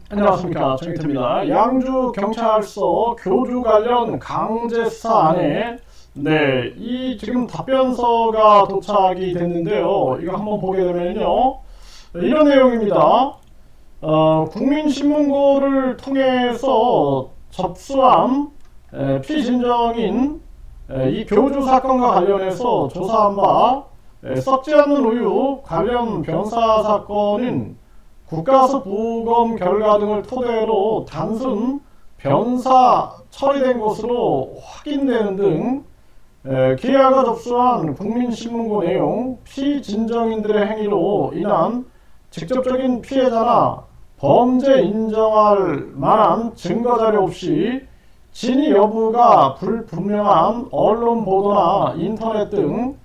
안녕하십니까, 정희태입니다. 양주경찰서 교주 관련 강제 수사 안에 이 지금 답변서가 도착이 됐는데요. 이거 한번 보게 되면요, 이런 내용입니다. 국민신문고를 통해서 접수한 피진정인 이 교주 사건과 관련해서 조사한 바 썩지 않는 우유 관련 변사 사건은 국가수부검 결과 등을 토대로 단순 변사 처리된 것으로 확인되는 등 기아가 접수한 국민신문고 내용, 피진정인들의 행위로 인한 직접적인 피해자나 범죄 인정할 만한 증거자료 없이 진위 여부가 불분명한 언론 보도나 인터넷 등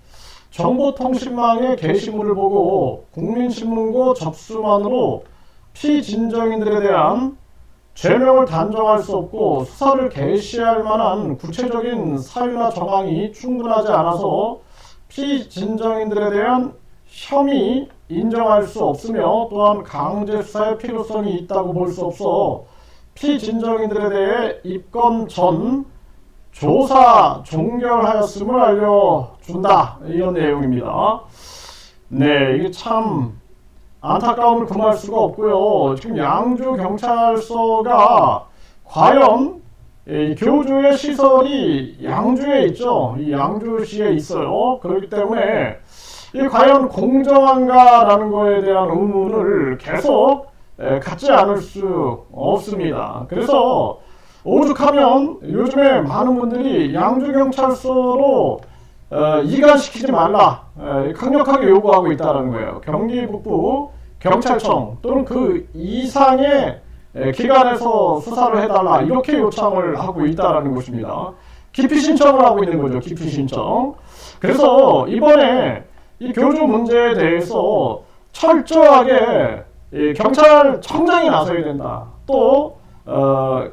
정보통신망의 게시물을 보고 국민신문고 접수만으로 피진정인들에 대한 죄명을 단정할 수 없고 수사를 개시할 만한 구체적인 사유나 정황이 충분하지 않아서 피진정인들에 대한 혐의 인정할 수 없으며 또한 강제 수사의 필요성이 있다고 볼 수 없어 피진정인들에 대해 입건 전 조사 종결하였음을 알려준다, 이런 내용입니다. 이게 참 안타까움을 금할 수가 없고요. 지금 양주경찰서가 과연 교주의 시설이 양주에 있죠. 이 양주시에 있어요. 그렇기 때문에 이 과연 공정한가라는 거에 대한 의문을 계속 갖지 않을 수 없습니다. 그래서 오죽하면 요즘에 많은 분들이 양주경찰서로 이관시키지 말라 강력하게 요구하고 있다는 거예요. 경기 북부 경찰청 또는 그 이상의 기관에서 수사를 해달라, 이렇게 요청을 하고 있다는 것입니다. 기피 신청을 하고 있는 거죠. 기피 신청. 그래서 이번에 이 교주 문제에 대해서 철저하게 경찰청장이 나서야 된다, 또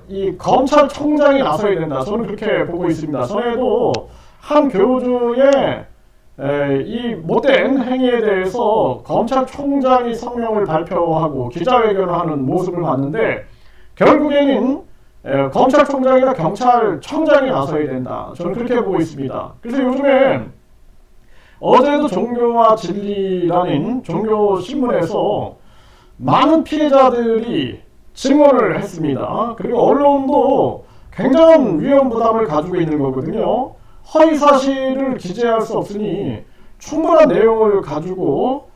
이 검찰총장이 나서야 된다, 저는 그렇게 보고 있습니다. 전에도 한 교주의 이 못된 행위에 대해서 검찰총장이 성명을 발표하고 기자회견을 하는 모습을 봤는데, 결국에는 검찰총장이나 경찰청장이 나서야 된다, 저는 그렇게 보고 있습니다. 그래서 요즘에 어제도 종교와 진리라는 종교신문에서 많은 피해자들이 증언을 했습니다. 그리고 언론도 굉장한 위험 부담을 가지고 있는 거거든요. 허위 사실을 기재할 수 없으니 충분한 내용을 가지고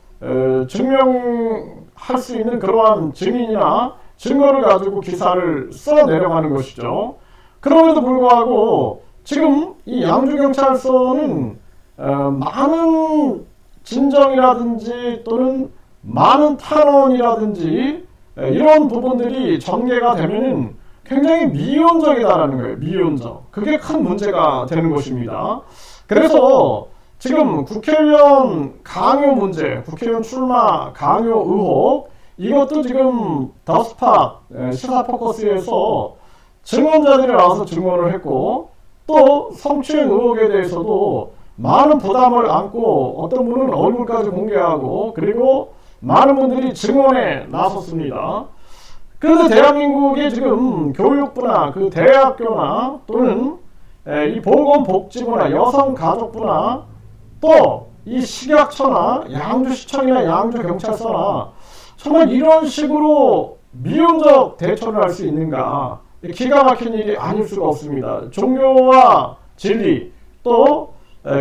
증명할 수 있는 그러한 증인이나 증거를 가지고 기사를 써 내려가는 것이죠. 그럼에도 불구하고 지금 이 양주경찰서는 많은 진정이라든지 또는 많은 탄원이라든지 이런 부분들이 전개가 되면은 굉장히 미온적이다라는 거예요. 미온적. 그게 큰 문제가 되는 것입니다. 그래서 지금 국회의원 강요 문제, 국회의원 출마 강요 의혹, 이것도 지금 더스팟 시사 포커스에서 증언자들이 나와서 증언을 했고, 또 성추행 의혹에 대해서도 많은 부담을 안고 어떤 분은 얼굴까지 공개하고, 그리고 많은 분들이 증언에 나섰습니다. 그런데 대한민국의 지금 교육부나 그 대학교나 또는 이 보건복지부나 여성가족부나 또 이 식약처나 양주시청이나 양주경찰서나 정말 이런 식으로 미온적 대처를 할 수 있는가, 기가 막힌 일이 아닐 수가 없습니다. 종교와 진리, 또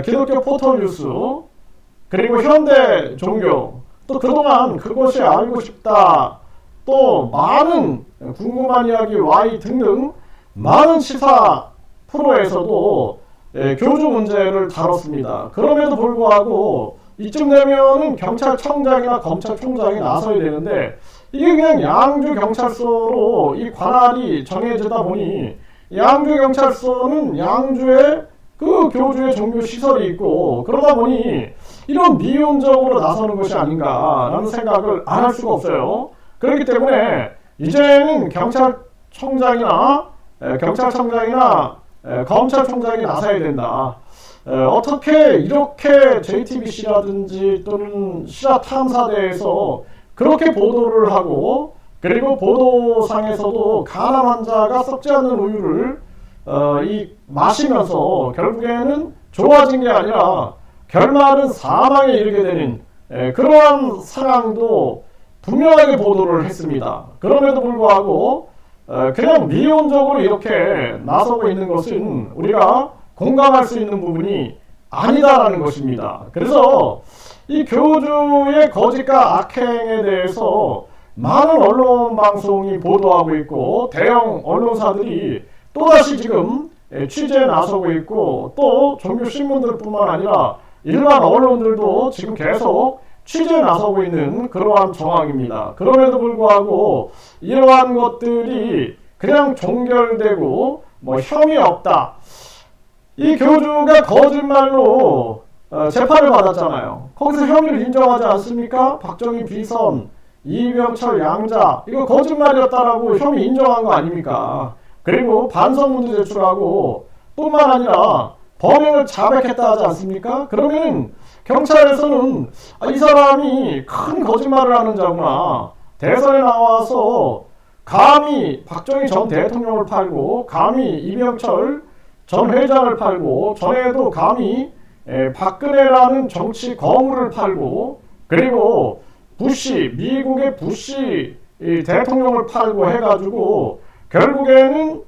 기독교 포털뉴스, 그리고 현대 종교, 또 그동안 그것이 알고 싶다, 또 많은 궁금한 이야기 Y 등등 많은 시사 프로에서도 교주 문제를 다뤘습니다. 그럼에도 불구하고 이쯤 되면은 경찰청장이나 검찰총장이 나서야 되는데, 이게 그냥 양주경찰서로 이 관할이 정해지다 보니 양주경찰서는 양주에 그 교주의 종교시설이 있고, 그러다 보니 이런 미온적으로 나서는 것이 아닌가라는 생각을 안 할 수가 없어요. 그렇기 때문에 이제는 경찰청장이나 검찰총장이 나서야 된다. 어떻게 이렇게 JTBC라든지 또는 시사탐사대에서 그렇게 보도를 하고 그리고 보도상에서도 간암 환자가 썩지 않는 우유를 마시면서 결국에는 좋아진 게 아니라 결말은 사망에 이르게 되는 그러한 상황도 분명하게 보도를 했습니다. 그럼에도 불구하고 그냥 미온적으로 이렇게 나서고 있는 것은 우리가 공감할 수 있는 부분이 아니다라는 것입니다. 그래서 이 교주의 거짓과 악행에 대해서 많은 언론 방송이 보도하고 있고 대형 언론사들이 또다시 지금 취재에 나서고 있고 또 종교 신문들뿐만 아니라 일반 언론들도 지금 계속 취재에 나서고 있는 그러한 정황입니다. 그럼에도 불구하고 이러한 것들이 그냥 종결되고 뭐 혐의 없다. 이 교주가 거짓말로 재판을 받았잖아요. 거기서 혐의를 인정하지 않습니까? 박정희 비선, 이병철 양자 이거 거짓말이었다라고 혐의 인정한 거 아닙니까? 그리고 반성문도 제출하고 뿐만 아니라 범행을 자백했다 하지 않습니까? 그러면 경찰에서는 이 사람이 큰 거짓말을 하는 자구나. 대선에 나와서 감히 박정희 전 대통령을 팔고 감히 이병철 전 회장을 팔고 전에도 감히 박근혜라는 정치 거물을 팔고 그리고 미국의 부시 대통령을 팔고 해가지고 결국에는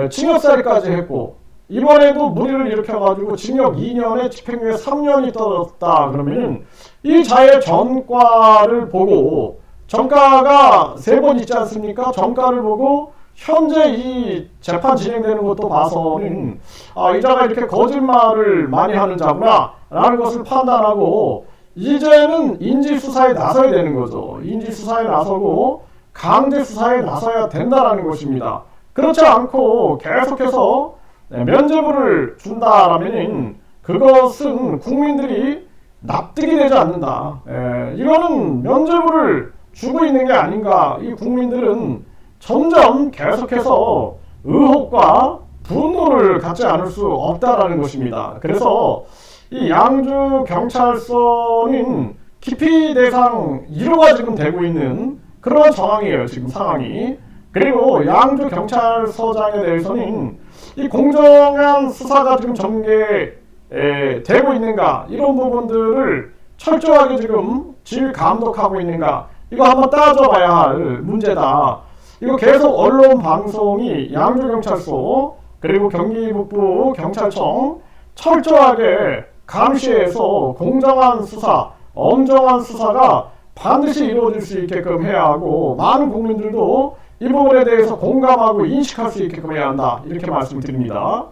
징역살이까지 했고 이번에도 무리를 일으켜가지고 징역 2년에 집행유예 3년이 떨어졌다 그러면은 이 자의 전과를 보고 전과가 3번 있지 않습니까? 전과를 보고 현재 이 재판 진행되는 것도 봐서는 이 자가 이렇게 거짓말을 많이 하는 자구나 라는 것을 판단하고 이제는 인지수사에 나서야 되는 거죠. 인지수사에 나서고 강제수사에 나서야 된다라는 것입니다. 그렇지 않고 계속해서 면죄부를 준다라면 그것은 국민들이 납득이 되지 않는다. 이거는 면죄부를 주고 있는 게 아닌가. 이 국민들은 점점 계속해서 의혹과 분노를 갖지 않을 수 없다라는 것입니다. 그래서 이 양주 경찰서는 기피 대상 1호가 지금 되고 있는 그런 상황이에요. 지금 상황이. 그리고 양주 경찰서장에 대해서는 이 공정한 수사가 지금 전개되고 있는가 이런 부분들을 철저하게 지금 질 감독하고 있는가 이거 한번 따져봐야 할 문제다. 이거 계속 언론 방송이 양주 경찰서 그리고 경기 북부 경찰청 철저하게 감시해서 공정한 수사, 엄정한 수사가 반드시 이루어질 수 있게끔 해야 하고 많은 국민들도 이 부분에 대해서 공감하고 인식할 수 있게끔 해야 한다. 이렇게 말씀드립니다.